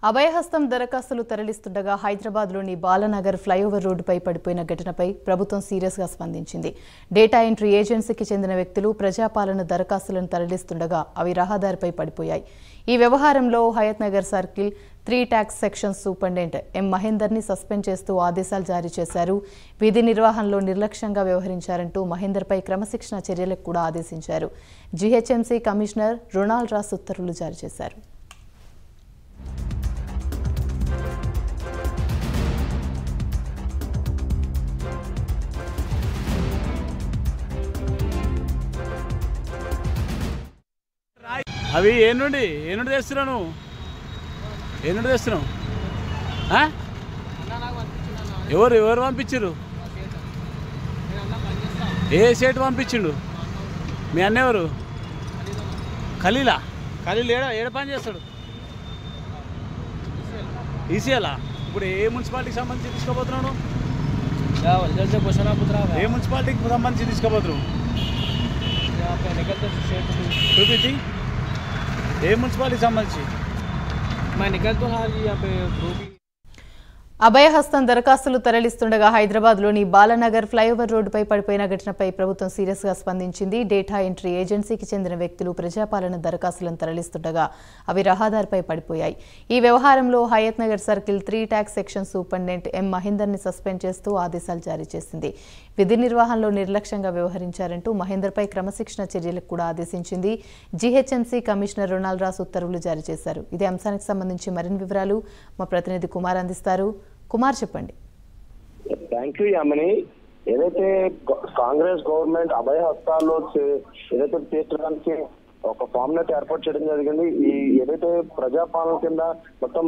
అభయహస్తం దరఖాస్తులు తరలిస్తుండగా హైదరాబాద్లోని బాలనగర్ ఫ్లైఓవర్ రోడ్డుపై పడిపోయిన ఘటనపై ప్రభుత్వం సీరియస్గా స్పందించింది. డేటా ఎంట్రీ ఏజెన్సీకి చెందిన వ్యక్తులు ప్రజాపాలన దరఖాస్తులను తరలిస్తుండగా అవి రహదారిపై పడిపోయాయి. ఈ వ్యవహారంలో Hayathnagar circle 3 tax section superintendent M మహేందర్ని సస్పెండ్ చేస్తూ ఆదేశాలు జారీ చేశారు. విధి నిర్వహణలో నిర్లక్ష్యంగా వ్యవహరించారంటూ మహేందర్పై క్రమశిక్షణ చర్యలకు కూడా ఆదేశించారు. జీహెచ్ఎంసీ కమిషనర్ రొనాల్డ్ రాస్ ఉత్తర్వులు జారీ చేశారు. అవి ఏనుండి తెస్తున్నావు ఎవరు పంపించారు? ఏ సేటు పంపించిండు? మీ అన్న ఎవరు? ఖలీల్ ఏడ పని చేస్తాడు? ఈసీఎలా? ఇప్పుడు ఏ మున్సిపాలిటీకి సంబంధించి తీసుకోబోతున్నావు? ఏ మున్సిపాలిటీకి సంబంధించి తీసుకోబోతున్నావు? చూపించి ఏ మున్సిపాలిటీకి సంబంధించి? అభయహస్తం దరఖాస్తులు తరలిస్తుండగా హైదరాబాద్లోని బాలనగర్ ఫ్లైఓవర్ రోడ్డుపై పడిపోయిన ఘటనపై ప్రభుత్వం సీరియస్గా స్పందించింది. డేటా ఎంట్రీ ఏజెన్సీకి చెందిన వ్యక్తులు ప్రజాపాలన దరఖాస్తులను తరలిస్తుండగా అవి రహదారిపై పడిపోయాయి. ఈ వ్యవహారంలో Hayathnagar circle 3 tax section superintendent M మహేందర్ని సస్పెండ్ చేస్తూ ఆదేశాలు జారీ చేసింది. విధి నిర్వహణలో నిర్లక్ష్యంగా వ్యవహరించారంటూ మహేందర్పై క్రమశిక్షణ చర్యలకు కూడా ఆదేశించింది. జీహెచ్ఎంసీ కమిషనర్ రొనాల్డ్ రాస్ ఉత్తర్వులు జారీ చేశారు. ఇదే అంశానికి సంబంధించి మరిన్ని వివరాలు మా ప్రతినిధి కుమార్ అందిస్తారు. కుమార్, చెప్పండి. Thank you Yamini. ఏదైతే కాంగ్రెస్ గవర్నమెంట్ అభయ హస్తాల్లో ఏదైతే తీర్చడానికి ఒక ఫార్ములేట్ ఏర్పాటు చేయడం జరిగింది. ఈ ఏదైతే ప్రజాపాలన కింద మొత్తం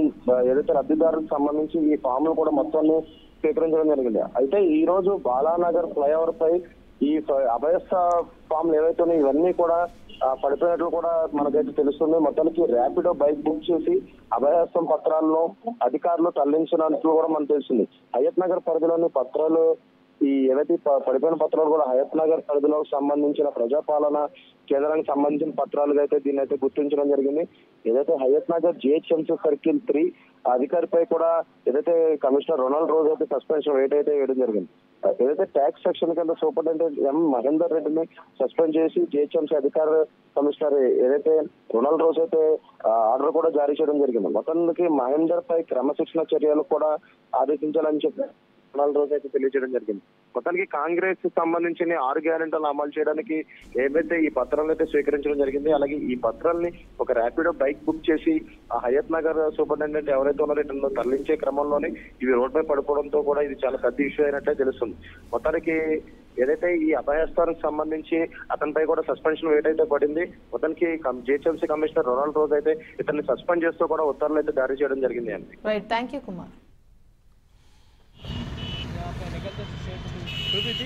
ఏదైతే లబ్ధిదారులకు సంబంధించి ఈ ఫామ్లు కూడా మొత్తాన్ని స్వీకరించడం జరిగింది. అయితే ఈ రోజు బాలానగర్ ఫ్లైఓవర్ పై ఈ అభయస్థ ఫామ్లు ఏవైతే ఉన్నాయో ఇవన్నీ కూడా పడిపోయినట్లు కూడా మనకైతే తెలుస్తుంది. మొత్తానికి ర్యాపిడో బైక్ బుక్ చేసి అభయహస్తం పత్రాలను అధికారులు తరలించినట్లు కూడా మనకు తెలిసింది. హయత్ నగర్ పరిధిలోని పత్రాలు ఈ ఏవైతే పడిపోయిన పత్రాలు కూడా హయత్ నగర్ పరిధిలోకి సంబంధించిన ప్రజాపాలన కేంద్రానికి సంబంధించిన పత్రాలుగా అయితే దీన్ని అయితే గుర్తించడం జరిగింది. ఏదైతే హయత్ నగర్ జీహెచ్ఎంసీ సర్కిల్ 3 అధికారిపై కూడా ఏదైతే కమిషనర్ రొనాల్డ్ రోజ్ అయితే సస్పెన్షన్ వెయిట్ అయితే వేయడం జరిగింది. ఏదైతే ట్యాక్స్ సెక్షన్ కింద సూపరింటెండెంట్ ఎం మహేందర్ రెడ్డిని సస్పెండ్ చేసి జీహెచ్ఎంసీ అధికార కమిషనర్ ఏదైతే రొనాల్డ్ రోజ్ అయితే ఆర్డర్ కూడా జారీ చేయడం జరిగింది. మొత్తానికి మహేందర్ పై క్రమశిక్షణ చర్యలు కూడా ఆదేశించాలని చెప్పి రొనాల్డ్ రోజ్ అయితే తెలియజేయడం జరిగింది. మొత్తానికి కాంగ్రెస్ సంబంధించిన 6 గ్యారెంటీలను అమలు చేయడానికి ఏవైతే ఈ పత్రాలను అయితే స్వీకరించడం జరిగింది. అలాగే ఈ పత్రాలని ఒక ర్యాపిడో బైక్ బుక్ చేసి ఆ హయత్ నగర్ సూపరింటెండెంట్ ఎవరైతే ఉన్నారో ఇతను తరలించే క్రమంలోనే ఇవి రోడ్డుపై పడిపోవడంతో కూడా ఇది చాలా పెద్ద ఇష్యూ అయినట్టే తెలుస్తుంది. మొత్తానికి ఏదైతే ఈ అభయస్థానికి సంబంధించి అతనిపై కూడా సస్పెన్షన్ వేట్ అయితే పడింది. మొత్తానికి జీహెచ్ఎంసీ కమిషనర్ రొనాల్డ్ రోజ్ అయితే ఇతన్ని సస్పెండ్ చేస్తూ కూడా ఉత్తర్వులు అయితే జారీ చేయడం జరిగింది. Thank you Kumar. చూపించి